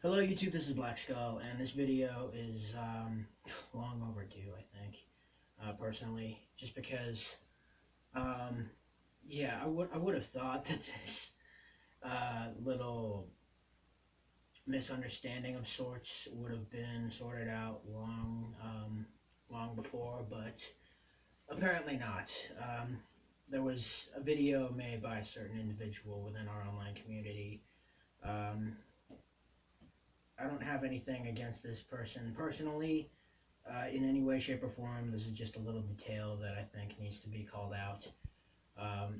Hello YouTube, this is Black Skull, and this video is long overdue, I think, personally, just because, um, yeah, I would have thought that this little misunderstanding of sorts would have been sorted out long before, but apparently not. There was a video made by a certain individual within our online community. Um, I don't have anything against this person personally, in any way, shape, or form. This is just a little detail that I think needs to be called out.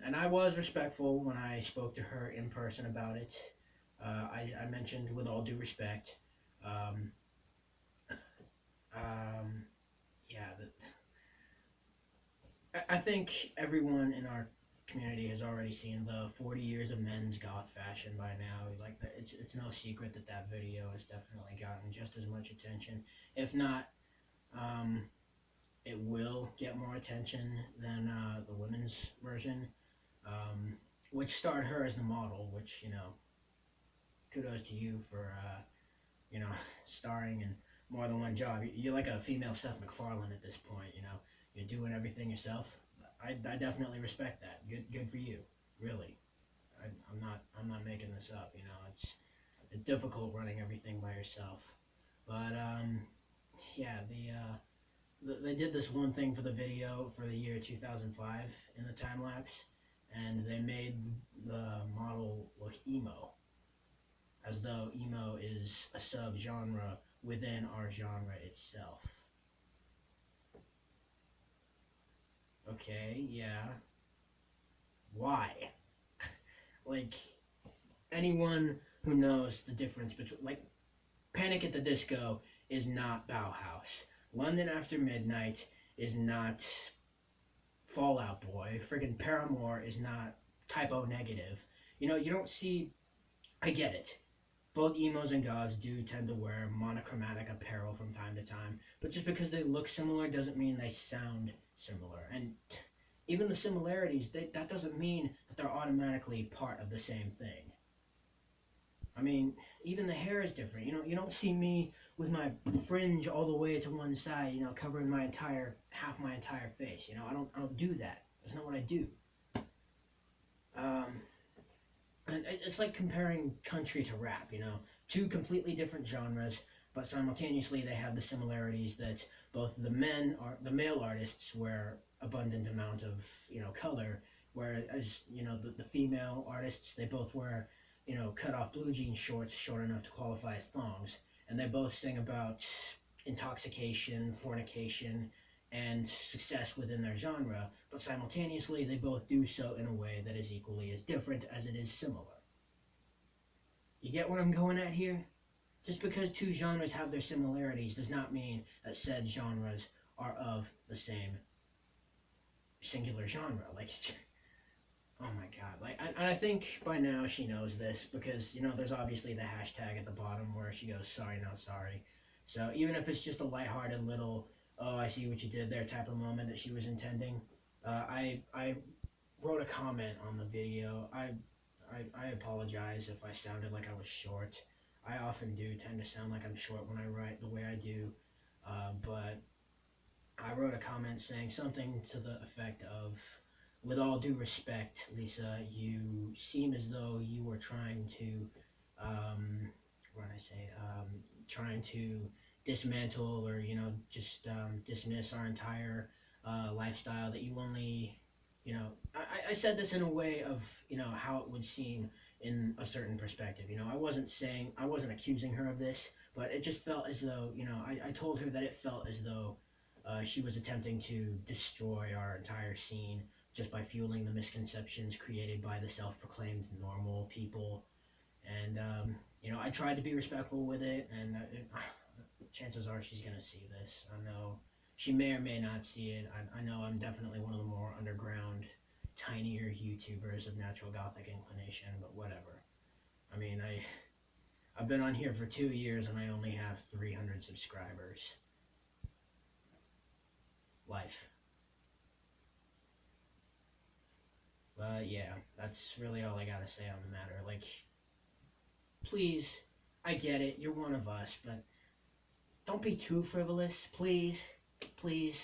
And I was respectful when I spoke to her in person about it. I mentioned with all due respect. Um, um, yeah, I think everyone in our community has already seen the 40 years of men's goth fashion by now. Like, it's no secret that that video has definitely gotten just as much attention, if not. Um, it will get more attention than the women's version, um, which starred her as the model. Which, kudos to you for you know starring in more than one job. You're like a female Seth MacFarlane at this point. You're doing everything yourself. I definitely respect that. Good for you. Really. I'm not making this up. It's difficult running everything by yourself. But yeah, they did this one thing for the video for the year 2005 in the time lapse, and they made the model look emo, as though emo is a subgenre within our genre itself. Okay, yeah. Why? Like, anyone who knows the difference between, like, Panic at the Disco is not Bauhaus. London After Midnight is not Fall Out Boy. Friggin' Paramore is not Typo Negative. You don't see. I get it. Both emos and goths do tend to wear monochromatic apparel from time to time, but just because they look similar doesn't mean they sound similar. And even the similarities, that doesn't mean that they're automatically part of the same thing. I mean, even the hair is different. You don't see me with my fringe all the way to one side, covering half my entire face. I don't do that. That's not what I do. Um, and it's like comparing country to rap. Two completely different genres, but simultaneously they have the similarities that both the male artists wear abundant amount of color, whereas the female artists, they both wear cut off blue jean shorts short enough to qualify as thongs, and they both sing about intoxication, fornication, and success within their genre, but simultaneously they both do so in a way that is equally as different as it is similar. You get what I'm going at here? Just because two genres have their similarities does not mean that said genres are of the same singular genre. Like, oh my god. Like, I think by now she knows this because, there's obviously the hashtag at the bottom where she goes, sorry, not sorry. So even if it's just a lighthearted little, oh, I see what you did there type of moment that she was intending, I wrote a comment on the video. I apologize if I sounded like I was short. I often do tend to sound like I'm short when I write the way I do, but I wrote a comment saying something to the effect of, with all due respect, Lisa, you seem as though you were trying to, what did I say, trying to dismantle or, just dismiss our entire lifestyle, that you only, I said this in a way of, how it would seem in a certain perspective. I wasn't accusing her of this, but it just felt as though, I told her that it felt as though she was attempting to destroy our entire scene just by fueling the misconceptions created by the self-proclaimed normal people. And, I tried to be respectful with it, and chances are she's going to see this. I know she may or may not see it. I know I'm definitely one of the more underground, tinier YouTubers of natural gothic inclination, but whatever. I mean, I've been on here for 2 years, and I only have 300 subscribers. Life. But yeah, that's really all I gotta say on the matter. Like, please I get it, you're one of us, but don't be too frivolous, please. Please.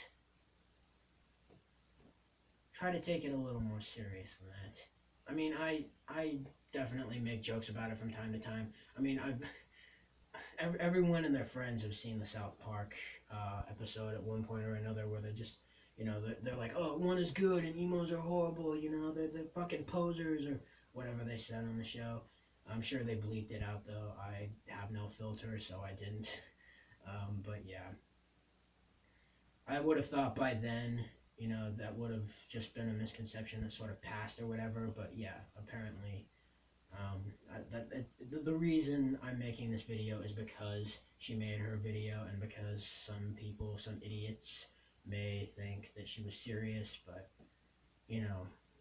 Try to take it a little more serious than that. I mean, I definitely make jokes about it from time to time. I mean, everyone and their friends have seen the South Park episode at one point or another where they're just, they're like, oh, one is good and emos are horrible, they're fucking posers or whatever they said on the show. I'm sure they bleeped it out though. I have no filter, so I didn't. But yeah, I would have thought by then, that would have just been a misconception that sort of passed or whatever. But yeah, apparently, the reason I'm making this video is because she made her video and because some people, some idiots, may think that she was serious. But,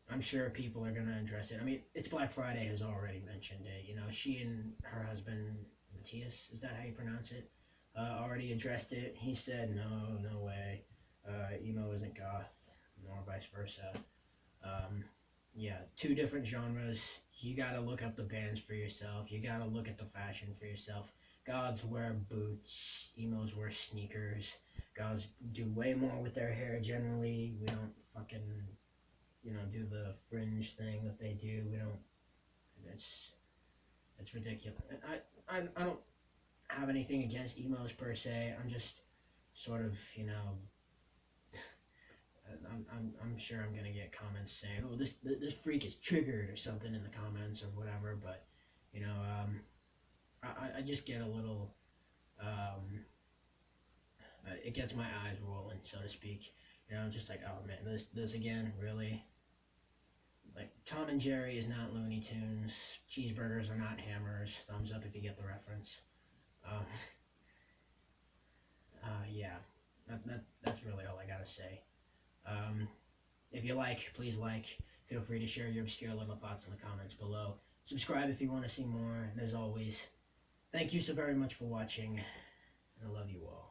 I'm sure people are going to address it. I mean, it's Black Friday has already mentioned it. She and her husband, Matthias, is that how you pronounce it? Already addressed it. He said, no way. Emo isn't goth, nor vice versa. Yeah, two different genres. You gotta look up the bands for yourself. You gotta look at the fashion for yourself. Goths wear boots. Emos wear sneakers. Goths do way more with their hair generally. We don't fucking, do the fringe thing that they do. We don't. It's ridiculous. I don't have anything against emos per se. I'm just sort of, I'm sure I'm gonna get comments saying, "Oh, this freak is triggered" or something in the comments or whatever. But I just get a little, it gets my eyes rolling, so to speak. I'm just like, oh man, this again, really? Like, Tom and Jerry is not Looney Tunes. Cheeseburgers are not hammers. Thumbs up if you get the reference. Um, yeah, that's really all I gotta say. If you like, please like. Feel free to share your obscure little thoughts in the comments below. Subscribe if you want to see more. And as always, thank you so very much for watching. And I love you all.